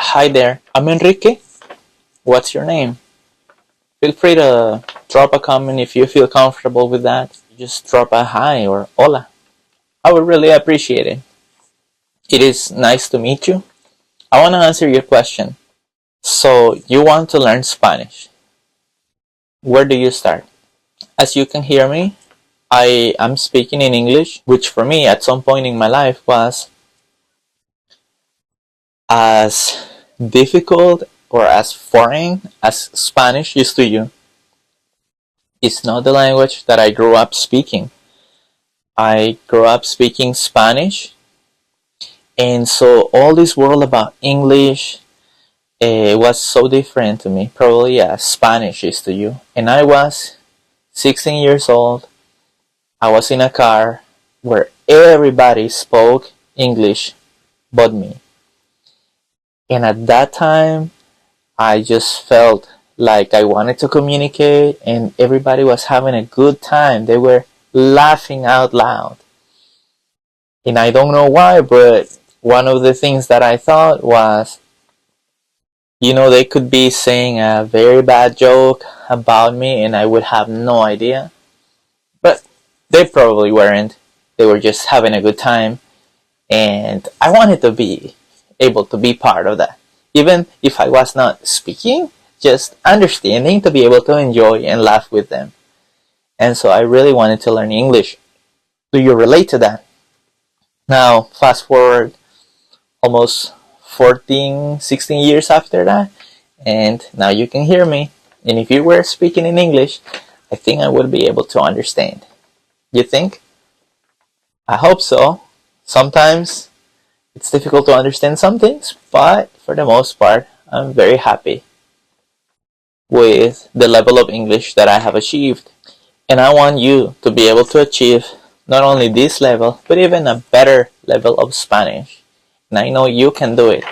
Hi there, I'm Enrique. What's your name? Feel free to drop a comment if you feel comfortable with that. Just drop a hi or hola. I would really appreciate it. It is nice to meet you. I want to answer your question. So, you want to learn Spanish. Where do you start? As you can hear me, I am speaking in English, which for me at some point in my life was as difficult or as foreign as Spanish is to you. It's not the language that I grew up speaking. I grew up speaking Spanish, and so all this world about English was so different to me, probably as Spanish is to you. And I was 16 years old. I was in a car where everybody spoke English but me. And at that time, I just felt like I wanted to communicate, and everybody was having a good time. They were laughing out loud. And I don't know why, but one of the things that I thought was, they could be saying a very bad joke about me and I would have no idea. But they probably weren't. They were just having a good time. And I wanted to be able to be part of that. Even if I was not speaking, just understanding to be able to enjoy and laugh with them. And so I really wanted to learn English. Do you relate to that? Now, fast forward almost 14, 16 years after that, and now you can hear me. And if you were speaking in English, I think I would be able to understand. You think? I hope so. Sometimes it's difficult to understand some things, but for the most part, I'm very happy with the level of English that I have achieved. And I want you to be able to achieve not only this level, but even a better level of Spanish. And I know you can do it.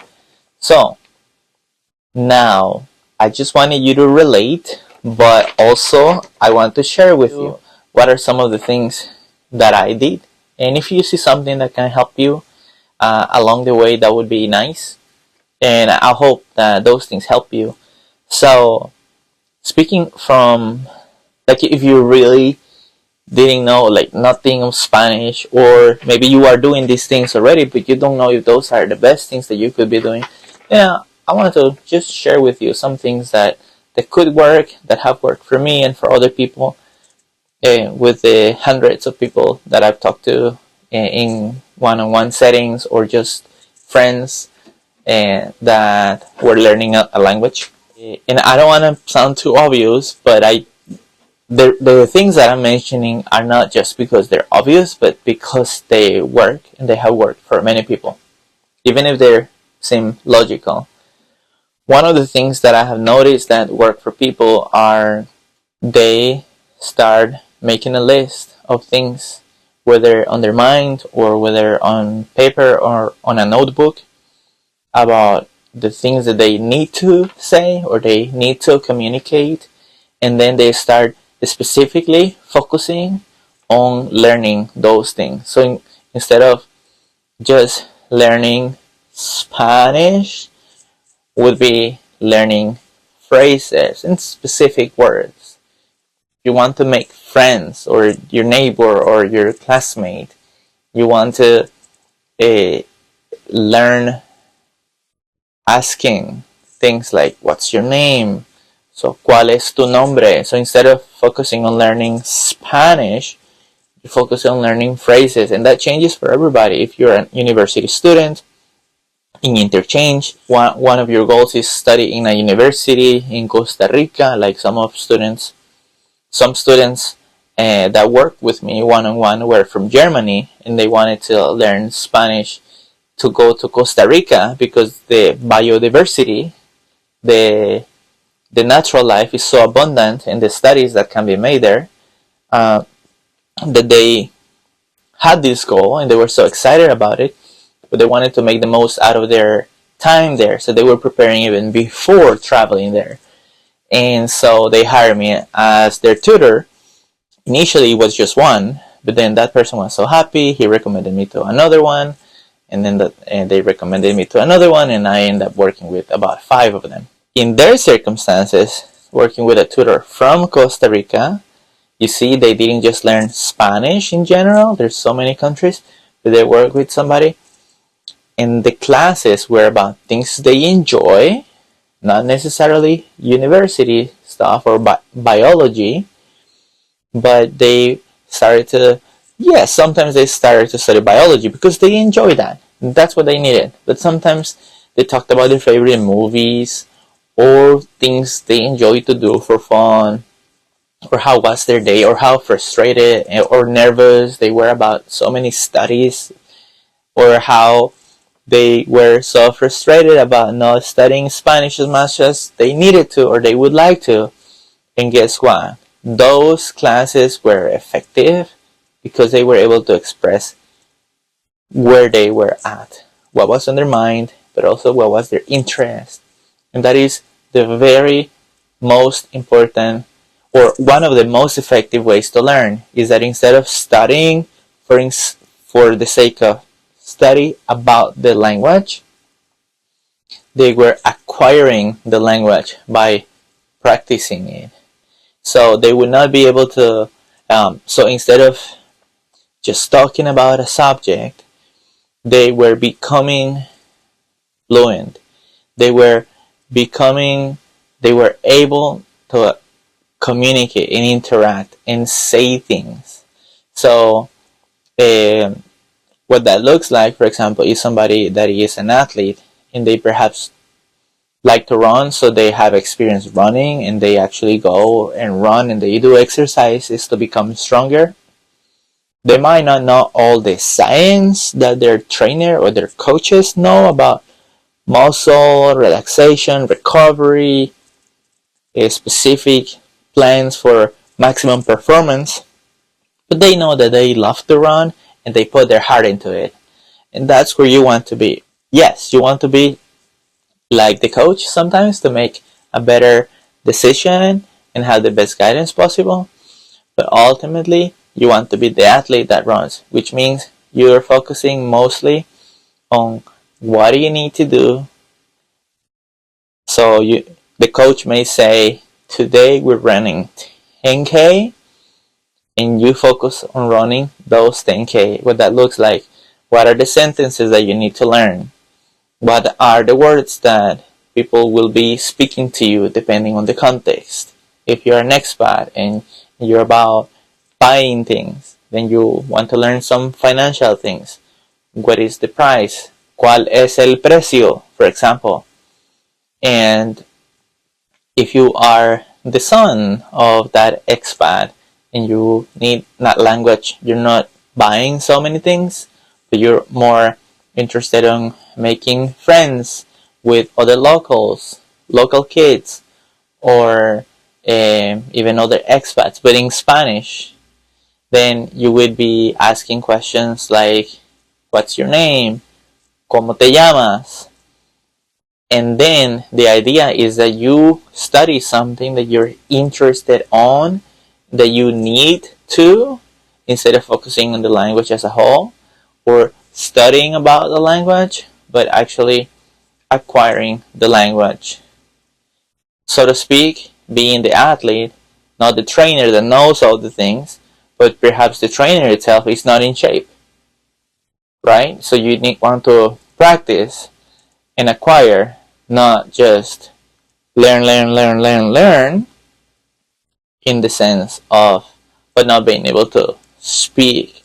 So, now, I just wanted you to relate, but also I want to share with you what are some of the things that I did. And if you see something that can help you along the way, that would be nice. And I hope that those things help you. So, speaking from, like, if you really didn't know, like, nothing of Spanish, or maybe you are doing these things already, but you don't know if those are the best things that you could be doing, I wanted to just share with you some things that could work, that have worked for me and for other people, with the hundreds of people that I've talked to in one-on-one settings, or just friends that were learning a language. And I don't want to sound too obvious, but the things that I'm mentioning are not just because they're obvious, but because they work, and they have worked for many people, even if they seem logical. One of the things that I have noticed that work for people are they start making a list of things, whether on their mind or whether on paper or on a notebook, about the things that they need to say or they need to communicate, and then they start specifically focusing on learning those things. So instead of just learning Spanish, would be learning phrases and specific words. You want to make friends, or your neighbor or your classmate. You want to learn asking things like, what's your name? So, ¿cuál es tu nombre? So instead of focusing on learning Spanish, you focus on learning phrases, and that changes for everybody. If you're a university student, in interchange, one of your goals is study in a university in Costa Rica, like some students that worked with me one-on-one were from Germany, and they wanted to learn Spanish to go to Costa Rica because the biodiversity, the natural life is so abundant, and the studies that can be made there, that they had this goal and they were so excited about it, but they wanted to make the most out of their time there, so they were preparing even before traveling there. And so they hired me as their tutor. Initially it was just one, but then that person was so happy, he recommended me to another one, and then they recommended me to another one, and I ended up working with about 5 of them. In their circumstances, working with a tutor from Costa Rica, you see, they didn't just learn Spanish in general. There's so many countries where they work with somebody, and the classes were about things they enjoy, not necessarily university stuff or biology, but they started to, yes, sometimes they started to study biology because they enjoy that. That's what they needed. But sometimes they talked about their favorite movies or things they enjoy to do for fun, or how was their day, or how frustrated or nervous they were about so many studies, or how they were so frustrated about not studying Spanish as much as they needed to or they would like to. And guess what? Those classes were effective because they were able to express where they were at, what was on their mind, but also what was their interest. And that is the very most important, or one of the most effective ways to learn, is that instead of studying for the sake of study about the language, they were acquiring the language by practicing it. So they would not be able to, so instead of just talking about a subject, they were becoming fluent. They were able to communicate and interact and say things. So what that looks like, for example, is somebody that is an athlete and they perhaps like to run, so they have experience running and they actually go and run and they do exercises to become stronger. They might not know all the science that their trainer or their coaches know about muscle relaxation, recovery, specific plans for maximum performance, but they know that they love to run and they put their heart into it. And that's where you want to be. Yes, you want to be like the coach sometimes to make a better decision and have the best guidance possible, but ultimately you want to be the athlete that runs, which means you're focusing mostly on what do you need to do. So the coach may say, today we're running 10K, and you focus on running those 10K. What that looks like, what are the sentences that you need to learn, what are the words that people will be speaking to you depending on the context. If you're an expat and you're about buying things, then you want to learn some financial things. What is the price? ¿Cuál es el precio, for example? And if you are the son of that expat and you need that language, you're not buying so many things, but you're more interested in making friends with other locals, local kids, or even other expats, but in Spanish, then you would be asking questions like, what's your name? ¿Cómo te llamas? And then the idea is that you study something that you're interested on, that you need to, instead of focusing on the language as a whole, or studying about the language, but actually acquiring the language. So to speak, being the athlete, not the trainer that knows all the things, but perhaps the trainer itself is not in shape, right? So you want to practice and acquire, not just learn in the sense of, but not being able to speak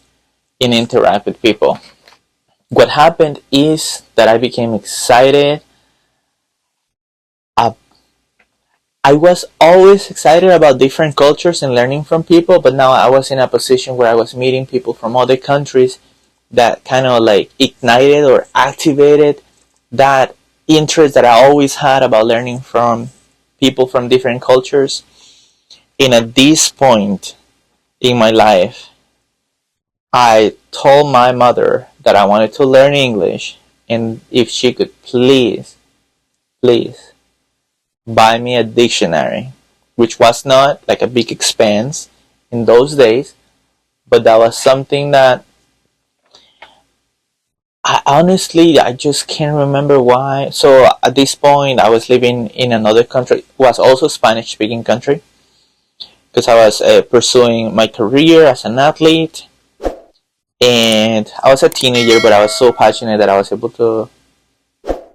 and interact with people. What happened is that I became excited. I was always excited about different cultures and learning from people, but now I was in a position where I was meeting people from other countries that kind of like ignited or activated that interest that I always had about learning from people from different cultures. And at this point in my life, I told my mother that I wanted to learn English, and if she could please buy me a dictionary, which was not like a big expense in those days, but that was something that I just can't remember why. So at this point, I was living in another country. It was also Spanish-speaking country because I was pursuing my career as an athlete, and I was a teenager, but I was so passionate that I was able to.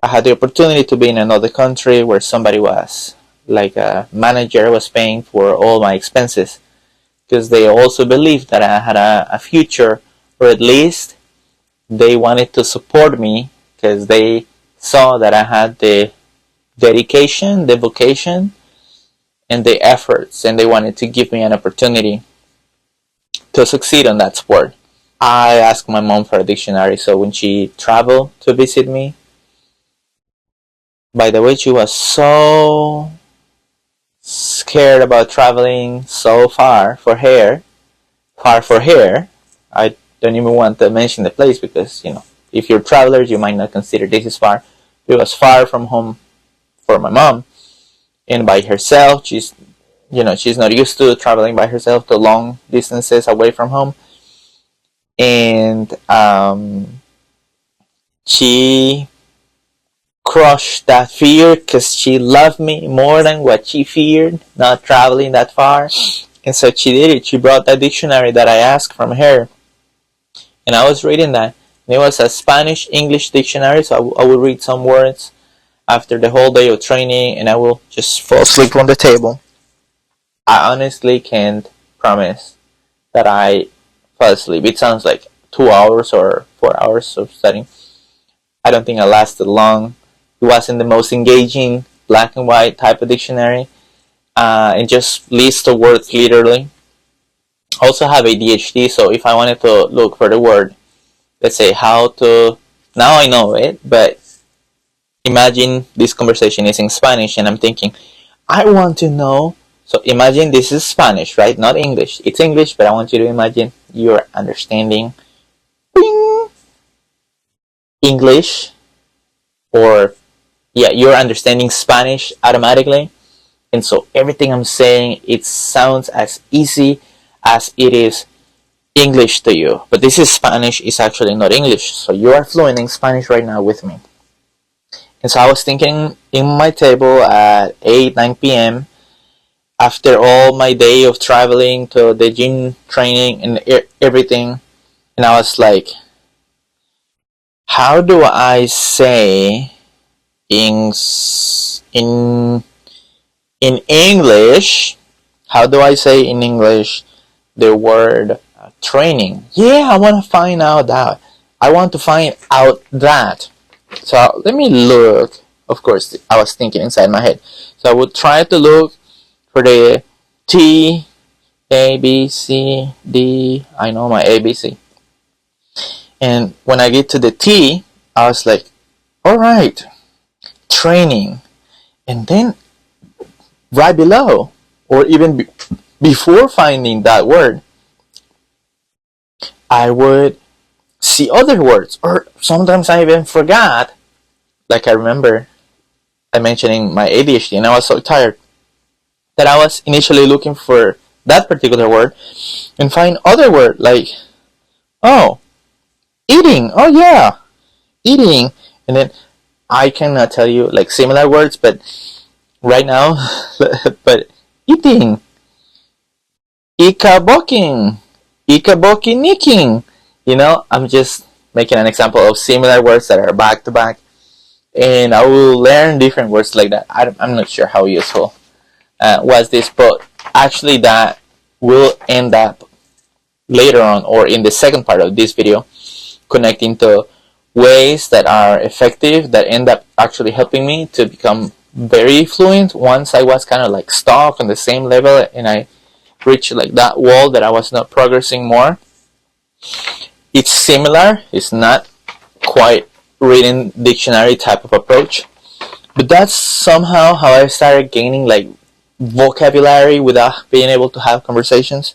I had the opportunity to be in another country where somebody was like a manager was paying for all my expenses because they also believed that I had a future, or at least they wanted to support me because they saw that I had the dedication, the vocation, and the efforts, and they wanted to give me an opportunity to succeed on that sport. I asked my mom for a dictionary, so when she traveled to visit me, by the way, she was so scared about traveling so far for her. I don't even want to mention the place because, if you're travelers, you might not consider this is far. It was far from home for my mom, and by herself. She's not used to traveling by herself to long distances away from home, and she crushed that fear because she loved me more than what she feared not traveling that far. And so she did it. She brought that dictionary that I asked from her, and I was reading that. And it was a Spanish-English dictionary, so I would read some words after the whole day of training, and I will just fall asleep on the table. I honestly can't promise that I fell asleep. It sounds like 2 hours or 4 hours of studying. I don't think I lasted long. It wasn't the most engaging black and white type of dictionary. And just lists the words literally. I also have ADHD, so if I wanted to look for the word, let's say how to, now I know it, but imagine this conversation is in Spanish and I'm thinking, I want to know. So imagine this is Spanish, right? Not English. It's English, but I want you to imagine you're understanding bing, English, or you're understanding Spanish automatically. And so everything I'm saying, it sounds as easy as it is English to you. But this is Spanish, it's actually not English. So you are fluent in Spanish right now with me. And so I was thinking in my table at 8, 9 p.m. after all my day of traveling to the gym training and everything. And I was like, how do I say in English, how do I say in English the word training? Yeah, I want to find out that. I want to find out that. So let me look. Of course, I was thinking inside my head. So I would try to look for the T, A, B, C, D. I know my ABC. And when I get to the T, I was like, all right, training. And then right below, or even before finding that word, I would see other words, or sometimes I even forgot. Like I remember I mentioning my ADHD, and I was so tired that I was initially looking for that particular word and find other word like, oh, eating. Oh yeah, eating. And then I cannot tell you like similar words, but right now, but eating, ikaboking, ikabokiniking. I'm just making an example of similar words that are back to back, and I will learn different words like that. I'm not sure how useful was this, but actually that will end up later on, or in the second part of this video, connecting to ways that are effective that end up actually helping me to become very fluent once I was kind of like stuck on the same level and I reached like that wall that I was not progressing more. It's similar. It's not quite reading dictionary type of approach, but that's somehow how I started gaining like vocabulary without being able to have conversations.